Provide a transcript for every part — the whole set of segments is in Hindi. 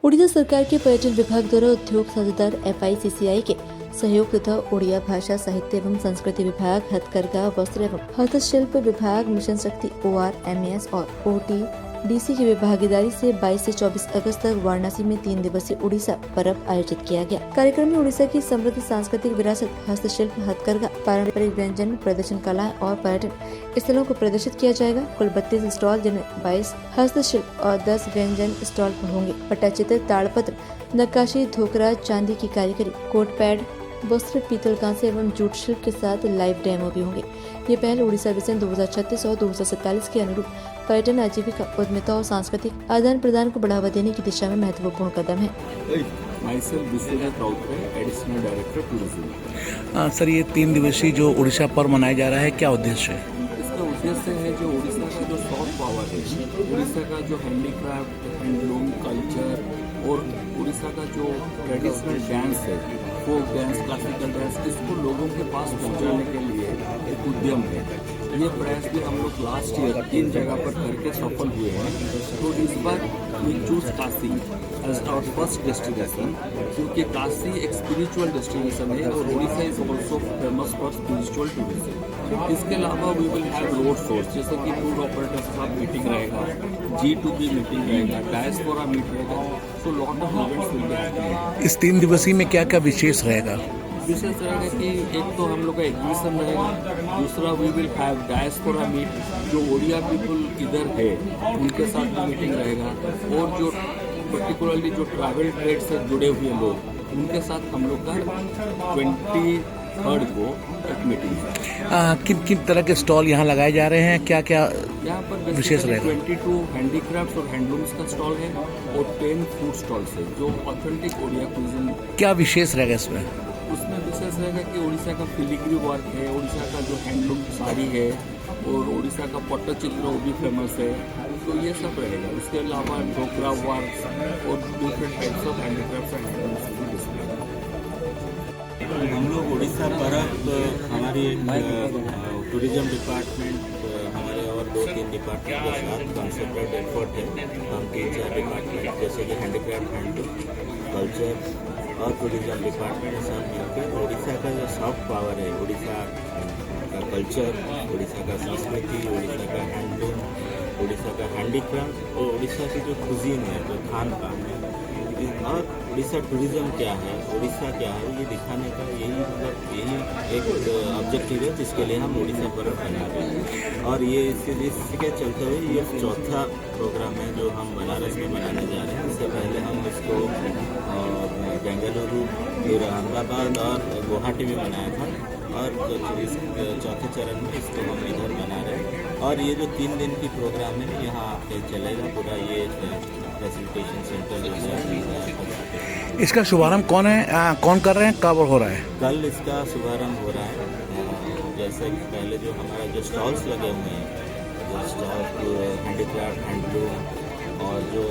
उड़ीसा सरकार के पर्यटन विभाग द्वारा उद्योग साझेदार FICCI के सहयोग तथा उड़िया भाषा साहित्य एवं संस्कृति विभाग, हथकरघा, वस्त्र एवं हस्तशिल्प विभाग, मिशन शक्ति ORMS और OTDC की भागीदारी से 22 से 24 अगस्त तक वाराणसी में 3 दिवसीय उड़ीसा पर्व आयोजित किया गया। कार्यक्रम में उड़ीसा की समृद्ध सांस्कृतिक विरासत, हस्तशिल्प, हथकरघा, पारंपरिक व्यंजन, प्रदर्शन कला और पर्यटन स्थलों को प्रदर्शित किया जाएगा। कुल 32 स्टॉल जिनमें 22 हस्तशिल्प और 10 व्यंजन स्टॉल होंगे। पट्टचित्र, ताड़पत्र, नक्काशी, धोकरा, चांदी की कारीगरी, कोट पैड, वस्त्र, पीतल, कांसे एवं जूट शिल्प के साथ लाइव डेमो भी होंगे। ये पहल उड़ीसा विजन 2036 और 2047 के अनुरूप पर्यटन, आजीविका, उद्यमिता और सांस्कृतिक आदान प्रदान को बढ़ावा देने की दिशा में महत्वपूर्ण कदम है। सर, ये 3 दिवसीय जो उड़ीसा पर्व मनाया जा रहा है, क्या उद्देश्य है? इसका उद्देश्य है जो उड़ीसा का जो सॉफ्ट पावर है, उड़ीसा का जो हैंडीक्राफ्ट, हैंडलूम, कल्चर और उड़ीसा का जो ट्रेडिशनल डांस है, फोक डांस, क्लासिकल डांस, इसको लोगों के पास पहुंचाने के लिए एक उद्यम है। ये प्रयास भी हम लोग लास्ट ईयर 3 जगह पर करके सफल हुए हैं। तो इस बार we choose Kashi as our first destination, क्योंकि काशी एक स्पिरिचुअल डेस्टिनेशन है और Orissa is also famous for spiritual tourism. इसके अलावा we will have road shows, जैसे कि टूर ऑपरेटर्स के साथ मीटिंग रहेगा, G2B मीटिंग रहेगा, डायस्पोरा मीट रहेगा, तो lot of events will be happening. इस 3 दिवसीय में क्या क्या विशेष रहेगा? विशेष रहेगा कि एक तो हम लोग का एग्जीबिशन रहेगा, दूसरा we will have diaspora meet, जो ओडिया पीपल इधर है उनके साथ भी मीटिंग रहेगा, और जो पर्टिकुलरली जो ट्रैवल ट्रेड से जुड़े हुए लोग उनके साथ हम लोग का 23rd को एक मीटिंग है। किन किन तरह के स्टॉल यहाँ लगाए जा रहे हैं, क्या क्या यहाँ पर विशेष रहेगा? 22 हैंडीक्राफ्ट और हैंडलूम्स का स्टॉल है और 10 फूड स्टॉल्स है, जो ऑथेंटिक ओडिया क्विज़न। क्या विशेष रहेगा इसमें? उसमें विशेष रहेगा कि उड़ीसा का फिलिग्री वर्क है, उड़ीसा का जो हैंडलूम साड़ी है और उड़ीसा का पट्टचित्र वो भी फेमस है, तो ये सब रहेगा। उसके अलावा ढोकरा वर्क और different types of handicraft and handlooms भी डिस्प्ले। हम लोग उड़ीसा पर्व हमारी टूरिज्म डिपार्टमेंट हमारे और 2-3 डिपार्टमेंट के साथ कंसंट्रेट एफर्ट है। हम 3-4 डिपार्टमेंट जैसे कि हैंडीक्राफ्ट, हैंडलूम, कल्चर और टूरिज्म डिपार्टमेंट सब मिलकर उड़ीसा का जो सॉफ्ट पावर है, उड़ीसा का कल्चर, उड़ीसा का संस्कृति, उड़ीसा का हैंडलूम, उड़ीसा का हैंडीक्राफ्ट और उड़ीसा की जो कुजीन है, जो खान पान है, और उड़ीसा टूरिज्म क्या है, उड़ीसा क्या है, ये दिखाने का यही एक ऑब्जेक्टिव है जिसके लिए हम उड़ीसा पर्व बना रहे हैं। और ये इसके चलते हुए ये 4था प्रोग्राम है जो हम बनारस में बनाने जा रहे हैं। इससे पहले हम इसको बेंगलुरु, फिर अहमदाबाद और गुवाहाटी में बनाया था, और इस 4थे चरण में इसको हम इधर बना रहे हैं। और ये जो 3 दिन की प्रोग्राम है यहाँ पे चलेगा पूरा, ये फैसिलिटेशन सेंटर जो है। इसका शुभारंभ कौन कर रहे हैं, कब हो रहा है? कल इसका शुभारंभ हो रहा है। जैसे कि पहले जो हमारा जो स्टॉल्स लगे हुए हैं, जो स्टॉल हैंडीक्राफ्ट, हैंडलूम और जो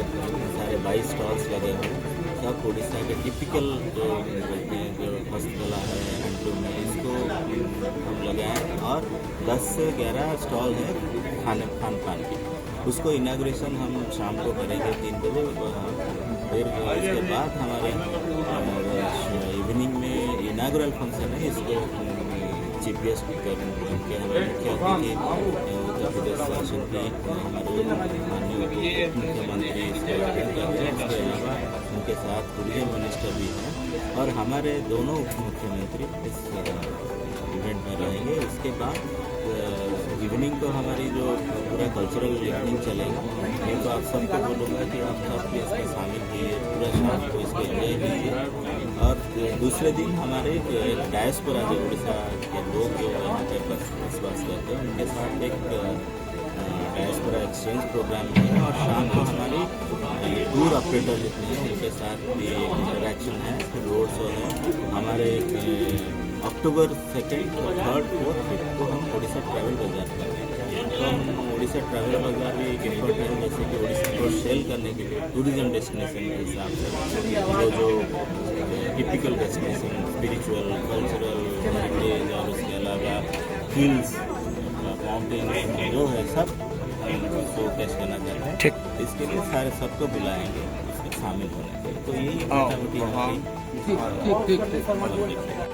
सारे 22 स्टॉल्स लगे हुए हैं, सब उड़ीसा के टिपिकल जो हस्तकला है, हैंडलूम है, इसको हम लगाएं। और 10 से 11 स्टॉल है खान पान की। उसको इनाग्रेशन हम शाम को करेंगे 3 बजे। फिर इसके बाद हमारे इवनिंग में इनाग्रल फंक्शन है। इसको चीफ गेस्ट के हमारे मुख्य अतिथि उत्तर प्रदेश शासन के हमारे माननीय मुख्यमंत्री इसको अटेंड कर रहे हैं। इसके अलावा उनके साथ टूरिज्म मिनिस्टर भी हैं और हमारे दोनों उप मुख्यमंत्री इस इवेंट में रहेंगे। इसके बाद इवनिंग को हमारी जो पूरा कल्चरल इवनिंग चलेगा। मैं तो आप सबको बोलूँगा कि आप सब भी इसमें शामिल कीजिए, पूरा शाम को इसको एंजॉय कीजिए। और दूसरे दिन हमारे एक डायस्पोरा जो उड़ीसा के लोग जो यहाँ पे बसवास करते हैं, उनके साथ एक डायस्पोरा एक्सचेंज प्रोग्राम है। और शाम को हमारी टूर ऑपरेटर जितने हैं उनके साथ भी इंटरेक्शन है, रोड शो है। हमारे अक्टूबर 2nd, 3rd, 4th, 5th को हम उड़ीसा ट्रैवल बाज़ार कर रहे हैं। तो हम उड़ीसा ट्रैवल बाज़ार भी एक एफर्ट है, जैसे कि उड़ीसा को सेल करने के लिए टूरिज्म डेस्टिनेशन के हिसाब से जो typical destination, spiritual, cultural, heritage और उसके अलावा हिल्स, माउंटेन्स जो है सब शो केस करना चाहते हैं। इसके लिए सारे सबको बुलाएंगे। शामिल हो रहे हैं। तो यही मोटामोटी हमारी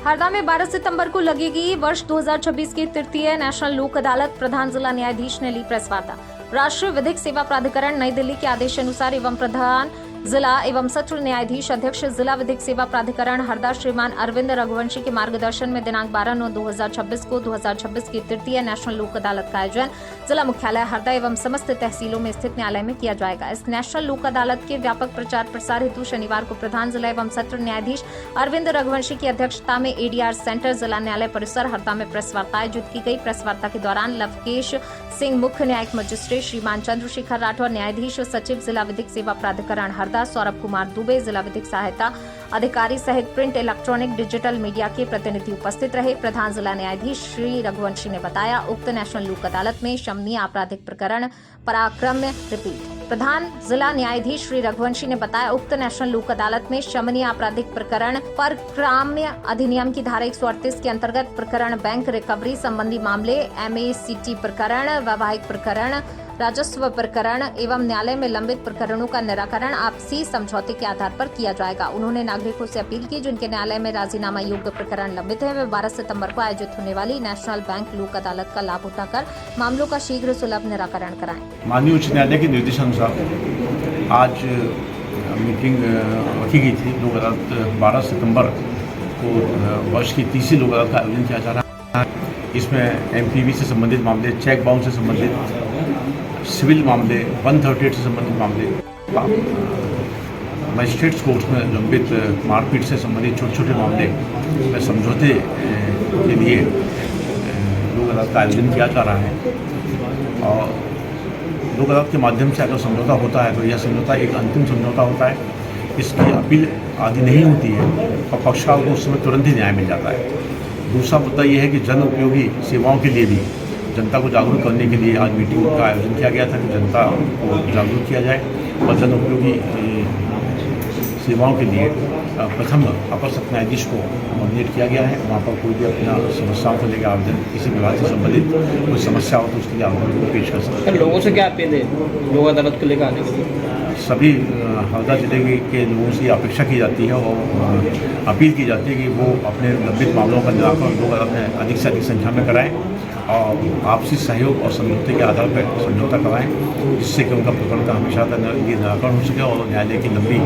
हरदा में 12 सितंबर को लगेगी वर्ष 2026 की तृतीय नेशनल लोक अदालत। प्रधान जिला न्यायाधीश ने ली प्रेस वार्ता। राष्ट्रीय विधिक सेवा प्राधिकरण नई दिल्ली के आदेश अनुसार एवं प्रधान जिला एवं सत्र न्यायाधीश अध्यक्ष जिला विधिक सेवा प्राधिकरण हरदा श्रीमान अरविंद रघुवंशी के मार्गदर्शन में दिनांक 12/9/2026 को 2026 की तृतीय नेशनल लोक अदालत का आयोजन जिला मुख्यालय हरदा एवं समस्त तहसीलों में स्थित न्यायालय में किया जाएगा। इस नेशनल लोक अदालत के व्यापक प्रचार प्रसार हेतु शनिवार को प्रधान जिला एवं सत्र न्यायाधीश अरविंद रघुवंशी की अध्यक्षता में एडीआर सेंटर जिला न्यायालय परिसर हरदा में प्रेस वार्ता आयोजित की गई। प्रेस वार्ता के दौरान लवकेश सिंह मुख्य न्यायिक मजिस्ट्रेट, श्रीमान चंद्रशेखर राठौर न्यायाधीश सचिव जिला विधिक सेवा प्राधिकरण हरदा, सौरभ कुमार दुबे जिला विधिक सहायता अधिकारी सहित प्रिंट इलेक्ट्रॉनिक डिजिटल मीडिया के प्रतिनिधि उपस्थित रहे। प्रधान जिला न्यायाधीश श्री रघुवंशी ने बताया, उक्त नेशनल लोक अदालत में शमनीय आपराधिक प्रकरण पराक्रम्य रिपीट। प्रधान जिला न्यायाधीश श्री रघुवंशी ने बताया, उक्त नेशनल लोक अदालत में शमनीय आपराधिक प्रकरण पराक्रम्य अधिनियम की धारा 138 के अंतर्गत प्रकरण बैंक रिकवरी संबंधी मामले, एमएसीटी प्रकरण, वैवाहिक प्रकरण, राजस्व प्रकरण एवं न्यायालय में लंबित प्रकरणों का निराकरण आपसी समझौते के आधार पर किया जाएगा। उन्होंने नागरिकों से अपील की जिनके न्यायालय में राजीनामा योग्य प्रकरण लंबित है वे 12 सितंबर को आयोजित होने वाली नेशनल बैंक लोक अदालत का लाभ उठाकर मामलों का शीघ्र सुलभ निराकरण कराएं। माननीय उच्च न्यायालय के निर्देशानुसार आज मीटिंग रखी गई थी। लोक अदालत 12 सितंबर को वर्ष की तीसरी लोक अदालत का आयोजन किया जा रहा है। इसमें एमपीवी से संबंधित मामले, चेक बाउंस से संबंधित सिविल मामले, 138 से संबंधित मामले, मजिस्ट्रेट्स कोर्ट्स में लंबित मारपीट से संबंधित छोटे छोटे मामले में समझौते के लिए लोक अदालत का आयोजन किया जा रहा है। और लोक अदालत के माध्यम से अगर समझौता होता है तो यह समझौता एक अंतिम समझौता होता है। इसकी अपील आदि नहीं होती है और पक्षकार को उस समय तुरंत ही न्याय मिल जाता है। दूसरा मुद्दा यह है कि जन उपयोगी सेवाओं के लिए भी जनता को जागरूक करने के लिए आज मीटिंग का आयोजन किया गया था कि जनता को जागरूक किया जाए और जन उपयोगी सेवाओं के लिए प्रथम अपर सत्र न्यायाधीश को नॉमिनेट किया गया है। वहाँ पर कोई भी अपना समस्याओं को लेकर आवेदन, किसी विभाग से संबंधित कोई समस्या हो तो उसके लिए आवेदन को पेश कर सकते हैं। लोगों से क्या अपील है लोक अदालत को लेकर आने के लिए? सभी हरदा जिले के लोगों से अपेक्षा की जाती है और अपील की जाती है कि वो अपने लंबित मामलों का निराकरण लोक अदालत में अधिक से अधिक संख्या में कराएं और आपसी सहयोग और समझौते के आधार पर समझौता कराएं, जिससे कि उनका प्रकरण का हमेशा ये निराकरण हो सके और न्यायालय की लंबी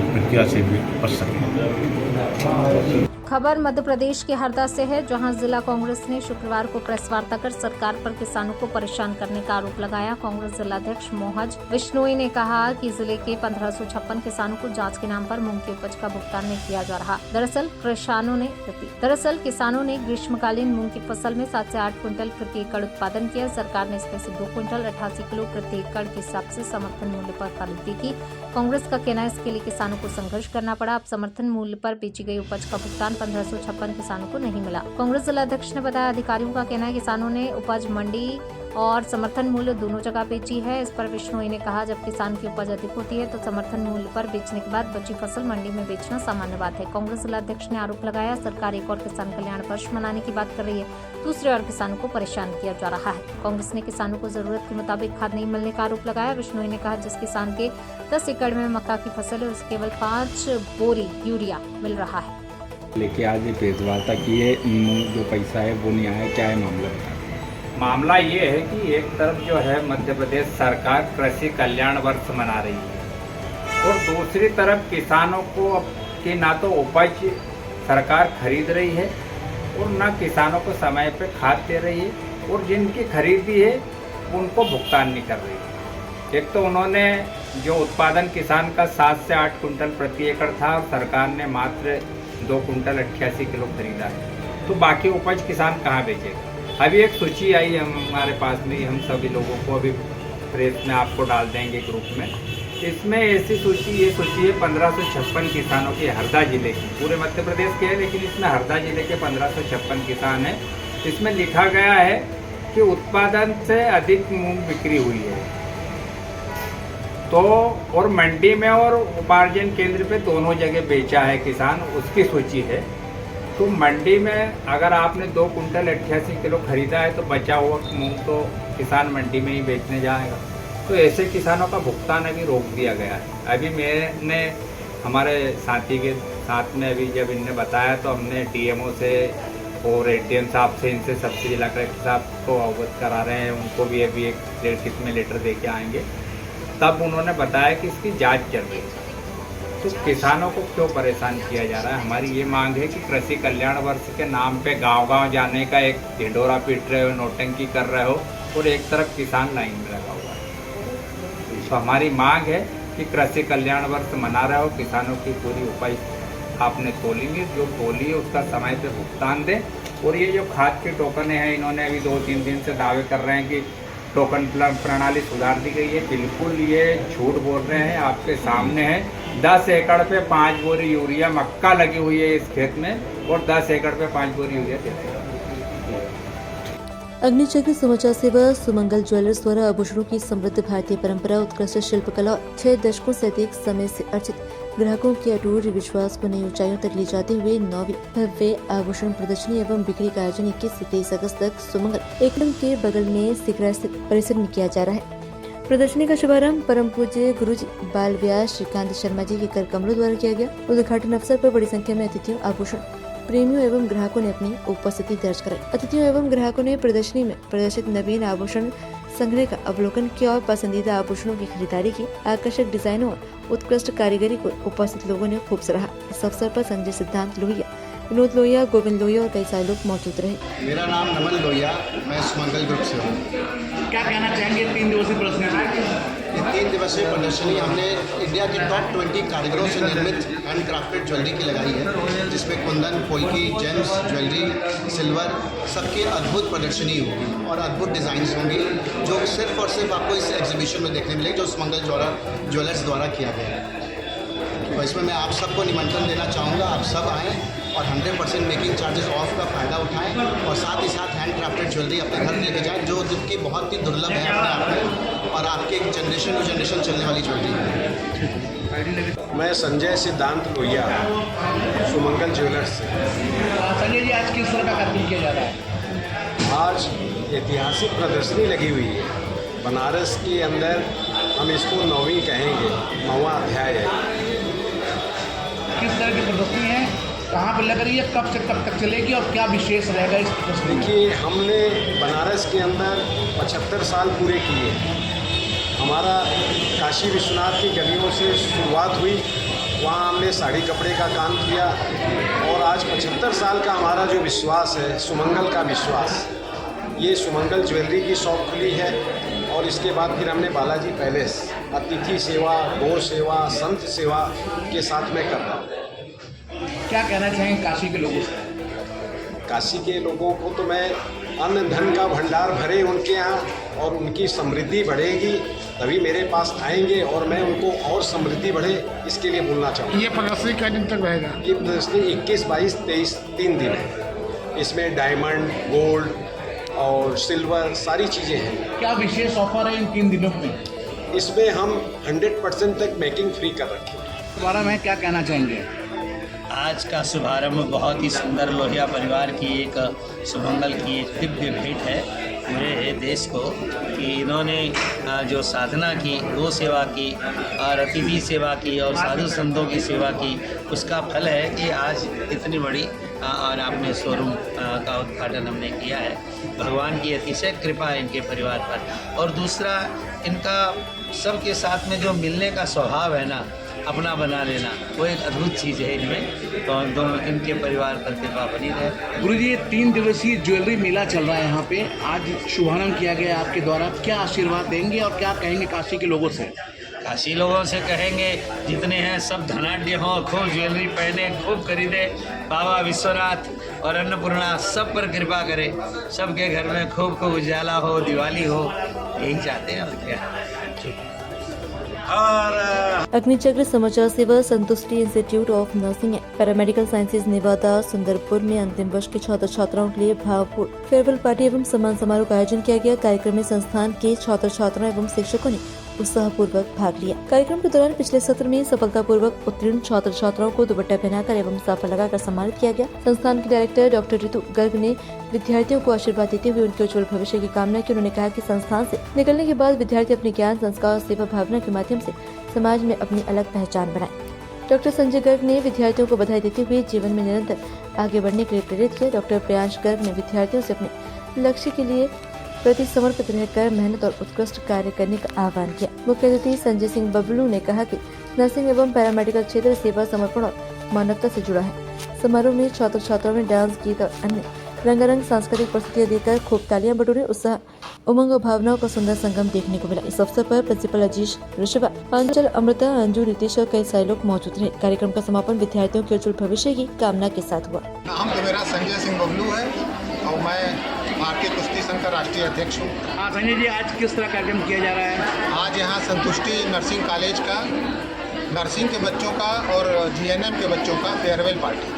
प्रक्रिया से भी बच सके। खबर मध्य प्रदेश के हरदा से है, जहां जिला कांग्रेस ने शुक्रवार को प्रेस वार्ता कर सरकार पर किसानों को परेशान करने का आरोप लगाया। कांग्रेस जिलाध्यक्ष मोहज बिश्नोई ने कहा कि जिले के 1556 किसानों को जांच के नाम पर मूंग की उपज का भुगतान नहीं किया जा रहा। दरअसल किसानों ने ग्रीष्मकालीन मूंग की फसल में 7 से 8 क्विंटल प्रति एकड़ उत्पादन किया। सरकार ने इसमें से 2 क्विंटल 88 किलो प्रति एकड़ के हिसाब से समर्थन मूल्य पर खरीदी की। कांग्रेस का कहना है इसके लिए किसानों को संघर्ष करना पड़ा। अब समर्थन मूल्य पर बेची गई उपज का भुगतान 1556 किसानों को नहीं मिला। कांग्रेस जिलाध्यक्ष ने बताया, अधिकारियों का कहना है किसानों ने उपज मंडी और समर्थन मूल्य दोनों जगह बेची है। इस पर बिश्नोई ने कहा, जब किसान की उपज अधिक होती है तो समर्थन मूल्य पर बेचने के बाद बची फसल मंडी में बेचना सामान्य बात है। कांग्रेस जिलाध्यक्ष ने आरोप लगाया, सरकार एक और किसान कल्याण वर्ष मनाने की बात कर रही है, दूसरे और किसानों को परेशान किया जा रहा है। कांग्रेस ने किसानों को जरूरत के मुताबिक खाद नहीं मिलने का आरोप लगाया। बिश्नोई ने कहा, जिस किसान के 10 एकड़ में मक्का की फसल है उसे केवल 5 बोरी यूरिया मिल रहा है। लेके आज ये प्रेस वार्ता की है, जो पैसा है वो नहीं आया, क्या है मामला? मामला ये है कि एक तरफ जो है मध्य प्रदेश सरकार कृषि कल्याण वर्ष मना रही है और दूसरी तरफ किसानों को की ना तो उपज सरकार खरीद रही है और ना किसानों को समय पे खाद दे रही है और जिनकी खरीदी है उनको भुगतान नहीं कर रही है। एक तो उन्होंने जो उत्पादन किसान का 7 से 8 कुंटल प्रति एकड़ था और सरकार ने मात्र 2 कुंटल 88 किलो खरीदा है, तो बाकी उपज किसान कहाँ बेचेगा? अभी एक सूची आई है हमारे पास में, हम सभी लोगों को अभी प्रेस में आपको डाल देंगे ग्रुप में। इसमें ऐसी सूची, ये सूची है 1556 किसानों की हरदा जिले की, पूरे मध्य प्रदेश के है लेकिन इसमें हरदा जिले के 1556 किसान हैं। इसमें लिखा गया है कि उत्पादन से अधिक मूंग बिक्री हुई है तो, और मंडी में और उपार्जन केंद्र पे दोनों जगह बेचा है किसान, उसकी सूची है। तो मंडी में अगर आपने 2 कुंटल 88 किलो खरीदा है तो बचा हुआ मूंग तो किसान मंडी में ही बेचने जाएगा। तो ऐसे किसानों का भुगतान अभी रोक दिया गया है। अभी मैंने हमारे साथी के साथ में अभी जब इनने बताया तो हमने डीएमओ से और एडीएम साहब से, इनसे सबसे जिला कलेक्टर साहब को अवगत करा रहे हैं, उनको भी अभी एक लिखित में लेटर दे के आएंगे। तब उन्होंने बताया कि इसकी जांच चल रही है। तो किसानों को क्यों परेशान किया जा रहा है? हमारी ये मांग है कि कृषि कल्याण वर्ष के नाम पे गांव-गांव जाने का एक ढिंढोरा पीट रहे हो, नोटंकी कर रहे हो और एक तरफ किसान लाइन में लगा हुआ है। तो हमारी मांग है कि कृषि कल्याण वर्ष मना रहे हो, किसानों की पूरी उपज आपने तोलेंगे, जो तोली है उसका समय पे भुगतान दें। और ये जो खाद के टोकन हैं, इन्होंने अभी 2-3 दिन से दावे कर रहे हैं कि टोकन प्रणाली सुधार दी गई है। बिल्कुल ये झूठ बोल रहे हैं, आपके सामने है। 10 एकड़ पे 5 बोरी यूरिया मक्का लगी हुई है इस खेत में, और 10 एकड़ पे 5 बोरी यूरिया देते हैं। अग्निचक्र समाचार सेवा सुमंगल ज्वेलर्स द्वारा आभूषणों की समृद्ध भारतीय परंपरा, उत्कृष्ट शिल्पकला और 6 दशकों से अधिक समय से अर्जित ग्राहकों के अटूट विश्वास को नई ऊंचाइयों तक ले जाते हुए 9वीं भव्य आभूषण प्रदर्शनी एवं बिक्री का आयोजन 21 से 23 अगस्त तक सुमंगल एकलम के बगल में सिकरा स्थित परिसर में किया जा रहा है। प्रदर्शनी का शुभारंभ परम पूज्य गुरुजी बाल व्यास श्रीकांत शर्मा जी के कर कमलों द्वारा किया गया। उद्घाटन अवसर पर बड़ी संख्या में अतिथियों, आभूषण प्रेमियों एवं ग्राहकों ने अपनी उपस्थिति दर्ज कराई। अतिथियों एवं ग्राहकों ने प्रदर्शनी में प्रदर्शित नवीन आभूषण संग्रह का अवलोकन किया और पसंदीदा आभूषणों की खरीदारी की। आकर्षक डिजाइनों और उत्कृष्ट कारीगरी को उपस्थित लोगों ने खूब सराहा। इस अवसर पर संजय सिद्धांत लोहिया, विनोद लोहिया, गोविंद लोहिया और कई सारे लोग मौजूद रहे। मेरा नाम नमन लोहिया, मैं सुमंगल ग्रुप से हूँ। क्या कहना चाहेंगे 3 दिवसीय प्रदर्शनी? ये 3 दिवसीय प्रदर्शनी हमने इंडिया के टॉप 20 कारीगरों से निर्मित हैंड क्राफ्टेड ज्वेलरी की लगाई है, जिसमें Kundan, polki, James, jewellery, silver सबकी अद्भुत प्रदर्शनी होगी और अद्भुत डिज़ाइंस होंगी, जो सिर्फ और सिर्फ आपको इस एग्जीबिशन में देखने मिलेगी, जो सुमंगल ज्वेलर्स द्वारा किया गया है। तो इसमें मैं आप सबको निमंत्रण देना चाहूँगा, आप सब आएँ और 100% मेकिंग चार्जेस ऑफ का फ़ायदा उठाएं और साथ ही साथ हैंड क्राफ्टेड ज्वेलरी अपने घर लेके जाएं, जो कि बहुत ही दुर्लभ है अपने आप में और आपके एक जनरेशन टू जनरेशन चलने वाली ज्वेलरी है। मैं संजय सिद्धांत लोहिया, सुमंगल ज्वेलर्स से। संजय जी, आज किस तरह का कार्यक्रम किया जा रहा है? आज ऐतिहासिक प्रदर्शनी लगी हुई है बनारस के अंदर, हम इसको 9वीं कहेंगे, 9वां अध्याय है। किस तरह की प्रदर्शनी है, कहाँ पर लग रही है, कब से कब तक चलेगी और क्या विशेष रहेगा इस प्रदर्शनी? देखिए, हमने बनारस के अंदर 75 साल पूरे किए। हमारा काशी विश्वनाथ की गलियों से शुरुआत हुई, वहाँ हमने साड़ी कपड़े का काम किया और आज 75 साल का हमारा जो विश्वास है, सुमंगल का विश्वास, ये सुमंगल ज्वेलरी की शॉप खुली है। और इसके बाद फिर हमने बालाजी पैलेस अतिथि सेवा, गौ सेवा, संत सेवा के साथ में कर रहा हूँ। क्या कहना चाहेंगे काशी के लोगों से? काशी के लोगों को तो मैं अन्न धन का भंडार भरे उनके यहाँ और उनकी समृद्धि बढ़ेगी, तभी मेरे पास आएंगे और मैं उनको और समृद्धि बढ़े, इसके लिए बोलना चाहूँगा। ये प्रदर्शनी क्या दिन तक रहेगा? ये प्रदर्शनी 21, 22, 23 3 दिन है। इसमें डायमंड, गोल्ड और सिल्वर सारी चीज़ें हैं। क्या विशेष ऑफर है इन 3 दिनों में? इसमें हम 100% तक मेकिंग फ्री कर रखे हैं। दोबारा में क्या कहना चाहेंगे? आज का शुभारंभ बहुत ही सुंदर लोहिया परिवार की एक सुमंगल की एक दिव्य भेंट है पूरे देश को, कि इन्होंने जो साधना की, गौ सेवा की और अतिथि सेवा की और साधु संतों की सेवा की, उसका फल है कि आज इतनी बड़ी और आपने शोरूम का उद्घाटन हमने किया है। भगवान की अतिशय कृपा है इनके परिवार पर। और दूसरा, इनका सबके साथ में जो मिलने का स्वभाव है ना, अपना बना लेना, वो एक अद्भुत चीज़ है इनमें। तो दोनों इनके परिवार पर कृपा बनी रहे। गुरुजी, ये 3 दिवसीय ज्वेलरी मेला चल रहा है यहाँ पे, आज शुभारंभ किया गया आपके द्वारा, क्या आशीर्वाद देंगे और क्या कहेंगे काशी के लोगों से? काशी लोगों से कहेंगे जितने हैं सब धनाढ्य हों, खूब ज्वेलरी पहने, खूब खरीदे, बाबा विश्वनाथ और अन्नपूर्णा सब पर कृपा करे, सबके घर में खूब खूब उजाला हो, दिवाली हो, यही चाहते हैं और क्या। अग्निचक्र Samachar Seva Santushti institute of nursing and paramedical sciences Nevada Sundarpur में अंतिम वर्ष के छात्र छात्राओं के लिए भावपूर्ण फेयरवेल पार्टी एवं सम्मान समारोह का आयोजन किया गया। कार्यक्रम में संस्थान के छात्र छात्राओं एवं शिक्षकों ने उत्साहपूर्वक भाग लिया। कार्यक्रम के दौरान पिछले सत्र में सफलतापूर्वक उत्तीर्ण छात्र छात्राओं को दुपट्टा पहनाकर एवं साफा लगाकर सम्मानित किया गया। संस्थान के डायरेक्टर डॉक्टर ऋतु गर्ग ने विद्यार्थियों को आशीर्वाद देते हुए उनके उज्जवल भविष्य की कामना की। उन्होंने कहा कि संस्थान से निकलने के बाद विद्यार्थी अपने ज्ञान, संस्कार और सेवा भावना के माध्यम से समाज में अपनी अलग पहचान बनाए। डॉक्टर संजय गर्ग ने विद्यार्थियों को बधाई देते हुए जीवन में निरंतर आगे बढ़ने के लिए प्रेरित किया। डॉक्टर प्रियांश गर्ग ने विद्यार्थियों से अपने लक्ष्य के लिए प्रति समर्पित रहकर मेहनत और उत्कृष्ट कार्य करने का आह्वान किया। मुख्य अतिथि संजय सिंह बबलू ने कहा कि नर्सिंग एवं पैरामेडिकल क्षेत्र सेवा, समर्पण और मानवता से जुड़ा है। समारोह में छात्र छात्राओं ने डांस, गीत और अन्य रंगारंग सांस्कृतिक प्रस्तुतियां देकर खूब तालियां बटोरे। उत्साह, उमंग और भावनाओं का सुंदर संगम देखने को मिला। इस अवसर पर प्रिंसिपल अजीश ऋषभा, अंचल अमृता, अंजू, रितेश और कई सारे लोग मौजूद रहे। कार्यक्रम का समापन विद्यार्थियों के उज्जवल भविष्य की कामना के साथ हुआ। नाम तो मेरा संजय सिंह बबलू है और मैं भारतीय कुश्ती संघ का राष्ट्रीय अध्यक्ष हूँ। संजय जी, आज किस तरह कार्यक्रम किया जा रहा है? आज यहाँ संतुष्टि नर्सिंग कॉलेज का नर्सिंग के बच्चों का और GNM के बच्चों का फेयरवेल पार्टी।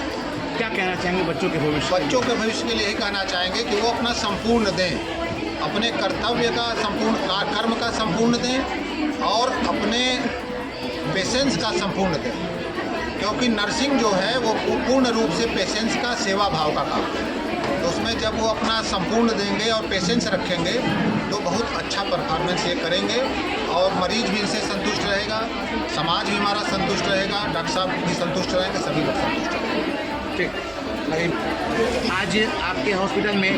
क्या कहना चाहेंगे बच्चों के भविष्य? बच्चों के भविष्य के लिए यही कहना चाहेंगे कि वो अपना संपूर्ण दें, अपने कर्तव्य का संपूर्ण, कर्म का संपूर्ण दें और अपने पेशेंस का संपूर्ण दें, क्योंकि नर्सिंग जो है वो पूर्ण रूप से पेशेंस का सेवा भाव का काम है। तो उसमें जब वो अपना संपूर्ण देंगे और पेशेंस रखेंगे तो बहुत अच्छा परफॉर्मेंस ये करेंगे और मरीज भी इनसे संतुष्ट रहेगा, समाज भी हमारा संतुष्ट रहेगा, डॉक्टर साहब भी संतुष्ट रहेंगे, सभी लोग संतुष्ट रहेंगे। आज आपके हॉस्पिटल में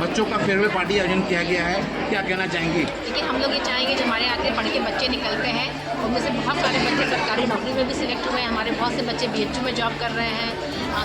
बच्चों का फेयरवेल पार्टी आयोजन किया गया है, क्या कहना चाहेंगे? देखिए, हम लोग ये चाहेंगे जो हमारे आगे पढ़ के बच्चे निकलते हैं उनमें से बहुत सारे बच्चे सरकारी नौकरी में भी सिलेक्ट हुए हैं। हमारे बहुत से बच्चे BHU में जॉब कर रहे हैं,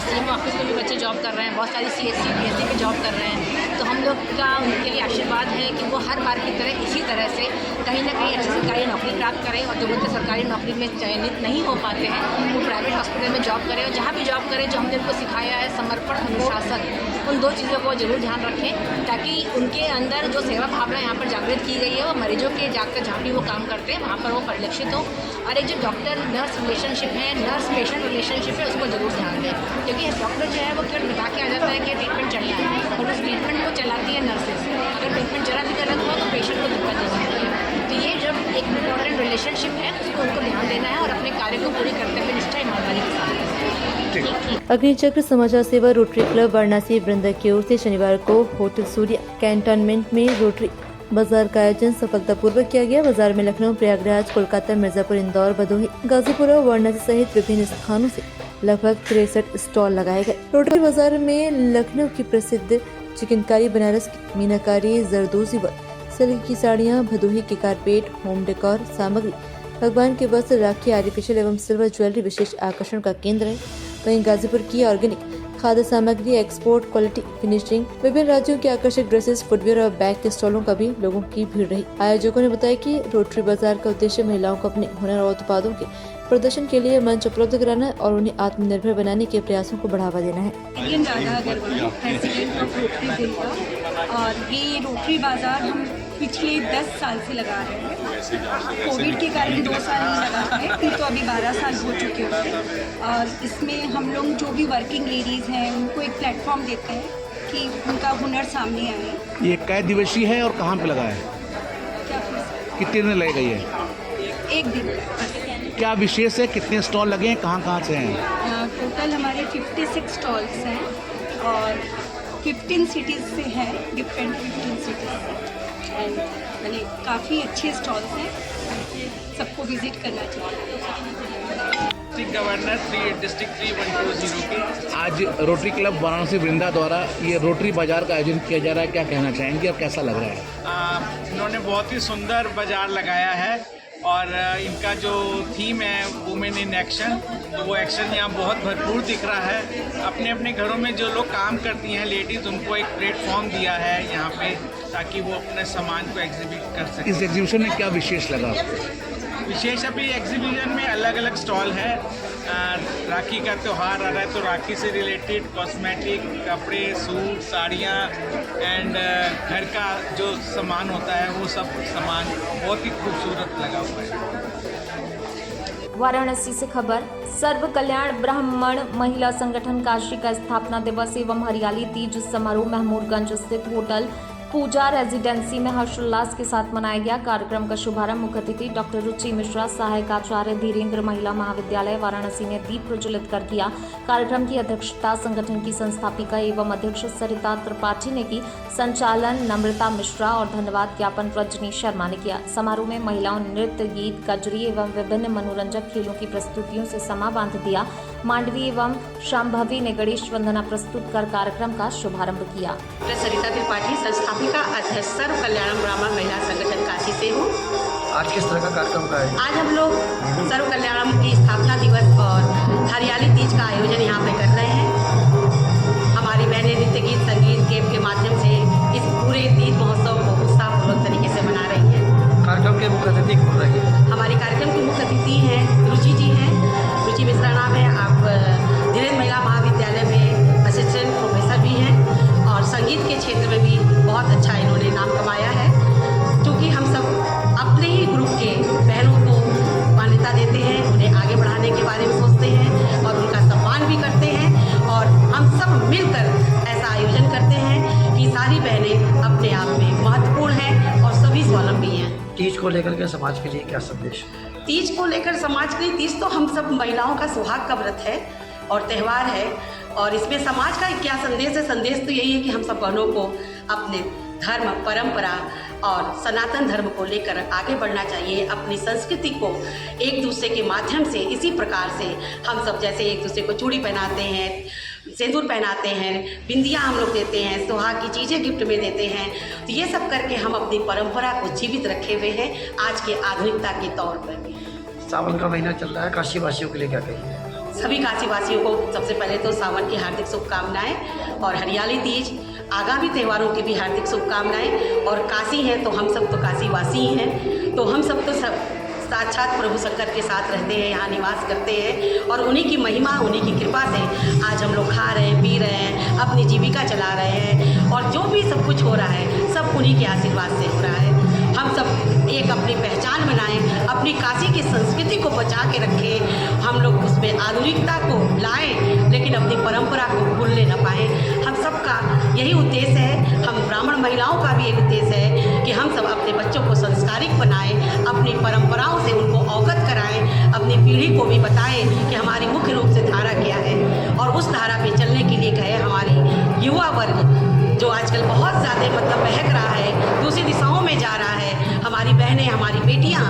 CM ऑफिस में भी बच्चे जॉब कर रहे हैं, बहुत सारी CSC BSc में जॉब कर रहे हैं। तो हम लोग का उनके लिए आशीर्वाद है कि वो हर बार की तरह इसी तरह से कहीं ना कहीं अच्छी सरकारी नौकरी प्राप्त करें और जो बच्चे सरकारी नौकरी में चयनित नहीं हो पाते हैं वो प्राइवेट हॉस्पिटल में जॉब करें और जहाँ भी जॉब करें जो हमने उनको सिखाया है समर्पण, अनुशासन, उन दो चीज़ों को जरूर ध्यान रखें ताकि उनके अंदर जो सेवा भावना यहाँ पर जागृत की गई है वो मरीजों के जाकर जहाँ भी वो काम करते हैं वहाँ पर वो परिलक्षित हो। और एक जो डॉक्टर नर्स रिलेशनशिप है, नर्स पेशेंट रिलेशनशिप है, उसको जरूर ध्यान दें, क्योंकि डॉक्टर जो है वो केवल बता के आ जाता है कि ट्रीटमेंट चलना है और उस ट्रीटमेंट को चलाती है नर्सेज। अगर ट्रीटमेंट जरा भी गलत हुआ तो पेशेंट को दिक्कत हो सकती है। तो ये जब एक इम्पोर्टेंट रिलेशनशिप है उसको उनको ध्यान देना है और अपने कार्य को पूरी करते हुए निष्ठा ईमानदारी के साथ। अग्निचक्र समाचार सेवा रोटरी क्लब वाराणसी वृंद की ओर से शनिवार को होटल सूर्या कैंटोनमेंट में रोटरी बाजार का आयोजन सफलतापूर्वक किया गया। बाजार में लखनऊ, प्रयागराज, कोलकाता, मिर्जापुर, इंदौर, भदोही, गाजीपुर और वाराणसी सहित विभिन्न स्थानों से लगभग 63 स्टॉल लगाए गए। रोटरी बाजार में लखनऊ की प्रसिद्ध चिकनकारी, बनारस की मीनाकारी, जरदोजी व सिल्क की साड़ियाँ, भदोही के कारपेट, होम डेकोर सामग्री, भगवान के वस्त्र, राखी, आर्टिफिशियल एवं सिल्वर ज्वेलरी विशेष आकर्षण का केंद्र है। वहीं गाजीपुर की ऑर्गेनिक खाद्य सामग्री, एक्सपोर्ट क्वालिटी फिनिशिंग, विभिन्न राज्यों के आकर्षक ड्रेसेस, फुटवेयर और बैग के स्टॉलों का भी लोगों की भीड़ रही। आयोजकों ने बताया कि रोटरी बाजार का उद्देश्य महिलाओं को अपने हुनर और उत्पादों के प्रदर्शन के लिए मंच उपलब्ध कराना और उन्हें आत्मनिर्भर बनाने के प्रयासों को बढ़ावा देना है। और ये रोटरी बाजार हम पिछले 10 साल से लगा रहे हैं। कोविड के कारण 2 साल में लगा है, फिर तो अभी 12 साल हो चुके हैं। और इसमें हम लोग जो भी वर्किंग लेडीज़ हैं उनको एक प्लेटफॉर्म देते हैं कि उनका हुनर सामने आए। ये कै दिवसीय है और कहाँ पे लगा है? क्या कितने दिन लगेगा ये? 1 दिन। क्या विशेष है? कितने स्टॉल लगे हैं? कहाँ से हैं? टोटल हमारे 56 स्टॉल्स हैं और 15 सिटीज़ से हैं, डिफरेंट 15 सिटीज़ यानी काफ़ी अच्छे स्टॉल्स हैं, सबको विजिट करना चाहिए। गवर्नर डिस्ट्रिक्ट 3120 के आज रोटरी क्लब वाराणसी वृंदा द्वारा ये रोटरी बाजार का आयोजन किया जा रहा है, क्या कहना चाहेंगे और कैसा लग रहा है? इन्होंने बहुत ही सुंदर बाजार लगाया है और इनका जो थीम है वुमेन इन एक्शन, तो वो एक्शन यहाँ बहुत भरपूर दिख रहा है। अपने अपने घरों में जो लोग काम करती हैं लेडीज़, उनको एक प्लेटफॉर्म दिया है यहाँ पे ताकि वो अपने सामान को एग्जिबिट कर सकें। इस एग्जीबिशन में क्या विशेष लगा? विशेष अभी एग्जीबिशन में अलग अलग स्टॉल है। राखी का त्यौहार आ रहा है तो राखी से रिलेटेड कॉस्मेटिक, कपड़े, सूट, साड़ियाँ एंड घर का जो सामान होता है वो सब सामान बहुत ही खूबसूरत लगा हुआ है। वाराणसी से खबर। सर्व कल्याण ब्राह्मण महिला संगठन काशी का स्थापना दिवस एवं हरियाली तीज समारोह महमूदगंज स्थित होटल पूजा रेजिडेंसी में हर्षोल्लास के साथ मनाया गया। कार्यक्रम का शुभारंभ मुख्य अतिथि डॉक्टर रुचि मिश्रा, सहायक आचार्य धीरेन्द्र महिला महाविद्यालय वाराणसी ने दीप प्रज्वलित कर किया। कार्यक्रम की अध्यक्षता संगठन की संस्थापिका एवं अध्यक्ष सरिता त्रिपाठी ने की। संचालन नम्रता मिश्रा और धन्यवाद ज्ञापन रजनी शर्मा ने किया। समारोह में महिलाओं ने नृत्य, गीत, कजरी एवं विभिन्न मनोरंजक खेलों की प्रस्तुतियों से समा बांध दिया। मांडवी एवं शांभवी ने गणेश वंदना प्रस्तुत कर कार्यक्रम का शुभारंभ किया। सरिता त्रिपाठी, संस्थापिका अध्यक्ष सर्व कल्याणम ब्राह्मण महिला संगठन काशी से हूँ। आज किस तरह का कार्यक्रम का है? आज हम लोग सर्व कल्याणम की स्थापना दिवस और हरियाली तीज का आयोजन यहाँ पे कर रहे हैं। हमारी बहनें नृत्य, गीत, संगीत के माध्यम से इस पूरे तीज महोत्सव को उत्साहपूर्वक तरीके से मना रही हैं। कार्यक्रम के मुख्य अतिथि कौन रही है? हमारे कार्यक्रम के मुख्य अतिथि हैं रुचि जी हैं। रुचि मिश्रा नाम है। आप धीरेन्द्र महिला महाविद्यालय में असिस्टेंट प्रोफेसर भी हैं और संगीत के क्षेत्र में भी बहुत अच्छा इन्होंने नाम कमाया है। क्योंकि हम सब अपने ही ग्रुप के बहनों को मान्यता देते हैं, उन्हें आगे बढ़ाने के बारे में सोचते हैं और उनका सम्मान भी करते हैं और हम सब मिलकर ऐसा आयोजन करते हैं कि सारी बहनें अपने आप में महत्वपूर्ण हैं और सभी स्वावलंबी हैं। तीज को लेकर के समाज के लिए क्या संदेश? तीज को लेकर समाज के लिए, तीज तो हम सब महिलाओं का सुहाग का व्रत है और त्यौहार है और इसमें समाज का क्या संदेश है? संदेश तो यही है कि हम सब बहनों को अपने धर्म, परंपरा और सनातन धर्म को लेकर आगे बढ़ना चाहिए। अपनी संस्कृति को एक दूसरे के माध्यम से, इसी प्रकार से हम सब जैसे एक दूसरे को चूड़ी पहनाते हैं, सिंदूर पहनाते हैं, बिंदियाँ हम लोग देते हैं, सुहाग की चीज़ें गिफ्ट में देते हैं, तो ये सब करके हम अपनी परंपरा को जीवित रखे हुए हैं आज के आधुनिकता के तौर पर। सावन का महीना चल रहा है, काशी वासियों के लिए क्या कहिए? सभी काशी वासियों को सबसे पहले तो सावन की हार्दिक शुभकामनाएं और हरियाली तीज, आगामी त्योहारों की भी हार्दिक शुभकामनाएं। और काशी हैं तो हम सब तो काशी वासी ही हैं, तो हम सब तो सब साक्षात प्रभु शंकर के साथ रहते हैं, यहाँ निवास करते हैं और उन्हीं की महिमा, उन्हीं की कृपा से आज हम लोग खा रहे हैं, पी रहे हैं, अपनी जीविका चला रहे हैं और जो भी सब कुछ हो रहा है सब उन्हीं के आशीर्वाद से हो रहा है। हम सब एक अपनी पहचान बनाएं, अपनी काशी की संस्कृति को बचा के रखें, हम लोग उसमें आधुनिकता को लाएं लेकिन अपनी परंपरा को भूलने न पाएं। हम सबका यही उद्देश्य है। हम ब्राह्मण महिलाओं का भी एक उद्देश्य है कि हम सब अपने बच्चों को संस्कारिक बनाएं, अपनी परंपराओं से उनको अवगत कराएं, अपनी पीढ़ी को भी बताएं कि हमारी मुख्य रूप से धारा क्या है और उस धारा पे चलने के लिए कहे हमारी युवा वर्ग जो आजकल बहुत ज़्यादा बहक रहा है, दूसरी दिशाओं में जा रहा है। हमारी बहनें, हमारी बेटियां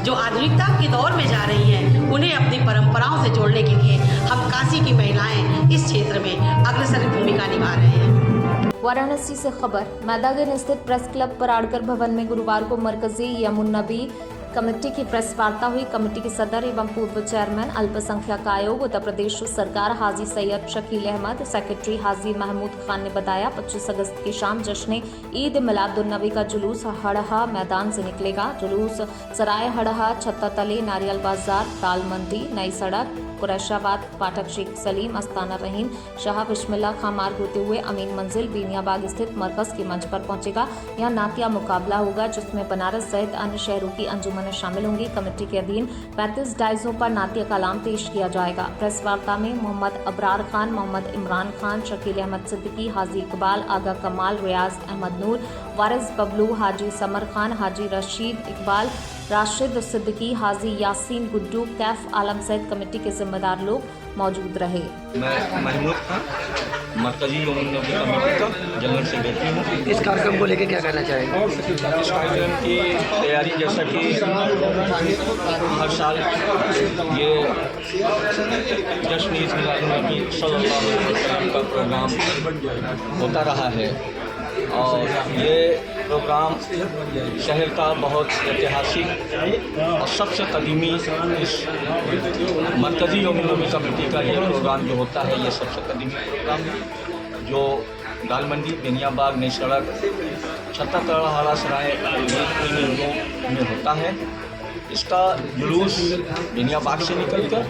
जो आधुनिकता के दौर में जा रही हैं, उन्हें अपनी परंपराओं से जोड़ने के लिए हम काशी की महिलाएं इस क्षेत्र में अग्रसर भूमिका निभा रहे हैं। वाराणसी से खबर। मैदागन स्थित प्रेस क्लब पराड़कर भवन में गुरुवार को मरकजी यमुननबी कमेटी की प्रेस वार्ता हुई। कमेटी के सदर एवं पूर्व चेयरमैन अल्पसंख्यक आयोग उत्तर प्रदेश सरकार हाजी सैयद शकील अहमद, सेक्रेटरी हाजी महमूद खान ने बताया 25 अगस्त की शाम जश्न ईद मिलादुन्नबी का जुलूस हड़हा मैदान से निकलेगा। जुलूस सराय हड़हा, छत्तातली, नारियल बाजार, ताल मंडी, नई सड़क, कुरैशाबाद, पाठक शेख सलीम, अस्ताना रहीम, शाह बिस्मिल्लाह खां मार्ग होते हुए अमीन मंजिल, बीनियाबाग स्थित मरकज के मंच पर पहुंचेगा। यहाँ नातिया मुकाबला होगा जिसमें बनारस सहित अन्य शहरों की अंजुमनें शामिल होंगी। कमेटी के अधीन 35 डाइजों पर नातिया कलाम पेश किया जाएगा। प्रेस वार्ता में मोहम्मद अबरार खान, मोहम्मद इमरान खान, शकील अहमद सिद्दीकी, हाजी इकबाल, आगा कमाल, रियाज अहमद नूर, वारिस बबलू, हाजी समर खान, हाजी रशीद इकबाल, राशिद सिद्दीकी, हाजी यासीन गुड्डू, कैफ आलम सहित कमेटी के जिम्मेदार लोग मौजूद रहे। मैं महमूद खान, मरकजी यमुननबी कमेटी का जनरल सेक्रेटरी हूँ। इस कार्यक्रम को लेकर क्या कहना चाहेंगे? इस कार्यक्रम की तैयारी, जैसा कि हर साल ये जश्न ईद मिलादुन्नबी सल्लल्लाहु अलैहि वसल्लम का प्रोग्राम होता रहा है और ये प्रोग्राम शहर का बहुत ऐतिहासिक और सबसे कदीमी इस मरकजी यमुननबी कमेटी का ये प्रोग्राम जो होता है, ये सबसे कदीमी प्रोग्राम है जो दाल मंडी, बेनियाबाग, नई सड़क, छत्तातड़ा, सराय में होता है। इसका जुलूस बेनियाबाग से निकलकर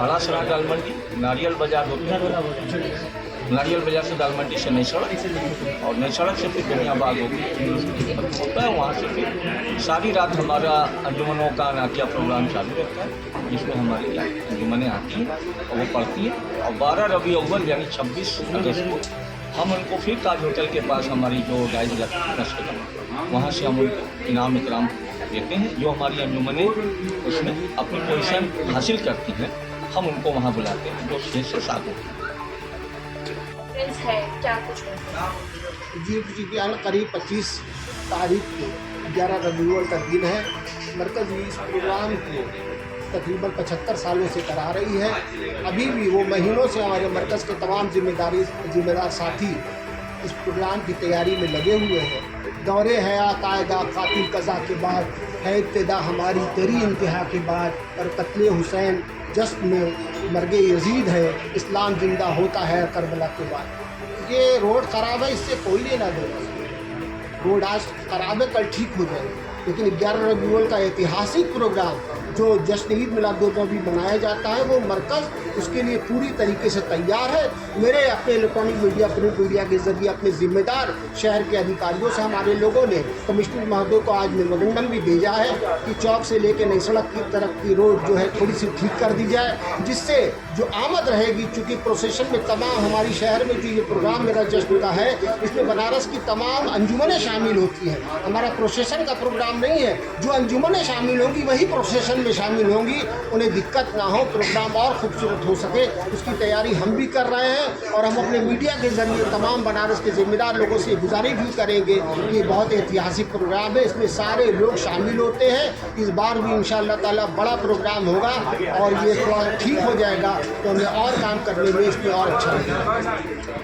हरा सराय, दाल मंडी, नारियल बाजार होते हैं, नारियल बाजार से दाल मंडी से नई सड़क और नई सड़क से फिर बेनियाबाग होता है। वहाँ से फिर सारी रात हमारा अंजुमनों का नातिया प्रोग्राम चालू रहता है जिसमें हमारी अंजुमनें आती हैं और वो पढ़ती हैं और 12 रबी अव्वल यानी 26 अगस्त को हम उनको फिर ताज होटल के पास हमारी जो गाइड ट्रस्ट का वहाँ से हम उनको इनाम इकराम देते हैं। जो हमारी अंजुमनें उसमें अपनी पोजीशन हासिल करती हैं हम उनको वहाँ बुलाते हैं जो 6 से 7 होती है क्या कुछ जीव करीब 25 तारीख को 11 रबीउल का दिन है। मरकज़ इस प्रोग्राम को तकरीबन 75 सालों से करा रही है। अभी भी वो महीनों से हमारे मरकज़ के तमाम जिम्मेदार साथी इस प्रोग्राम की तैयारी में लगे हुए हैं। दौरे हया कायदा कातिल कज़ा के बाद है इब्तिदा हमारी तेरी इंतहा के बाद और कत्ल हुसैन जश्न में मरगे यजीद है, इस्लाम जिंदा होता है करबला के बाद। ये रोड ख़राब है, इससे कोई लेना देना। रोड आज ख़राब है, कल ठीक हो जाएगी। लेकिन 11 रबीउल का ऐतिहासिक प्रोग्राम जो जश्न ईद मिलादुन्नबी मनाया जाता है वो मरकज़ उसके लिए पूरी तरीके से तैयार है। मेरे अपने इलेक्ट्रॉनिक मीडिया प्रिंट मीडिया के ज़रिए अपने ज़िम्मेदार शहर के अधिकारियों से हमारे लोगों ने कमिश्नर महोदय को आज मेमोरेंडम भी भेजा है कि चौक से लेकर नई सड़क की तरफ की रोड जो है थोड़ी सी ठीक कर दी जाए, जिससे जो आमद रहेगी। चूँकि प्रोसेशन में तमाम हमारी शहर में जो ये प्रोग्राम मेरा जश्न का है इसमें बनारस की तमाम अंजुमनें शामिल होती हैं। हमारा प्रोसेशन का प्रोग्राम नहीं है, जो अंजुमनें शामिल होंगी वही प्रोसेशन में शामिल होंगी, उन्हें दिक्कत ना हो, प्रोग्राम और खूबसूरत हो सके, उसकी तैयारी हम भी कर रहे हैं। और हम अपने मीडिया के जरिए तमाम बनारस के जिम्मेदार लोगों से गुजारिश भी करेंगे कि ये बहुत ऐतिहासिक प्रोग्राम है, इसमें सारे लोग शामिल होते हैं। इस बार भी इंशाअल्लाह ताला बड़ा प्रोग्राम होगा और ये थोड़ा ठीक हो जाएगा तो हमें और काम करने में इसमें और अच्छा लगेगा।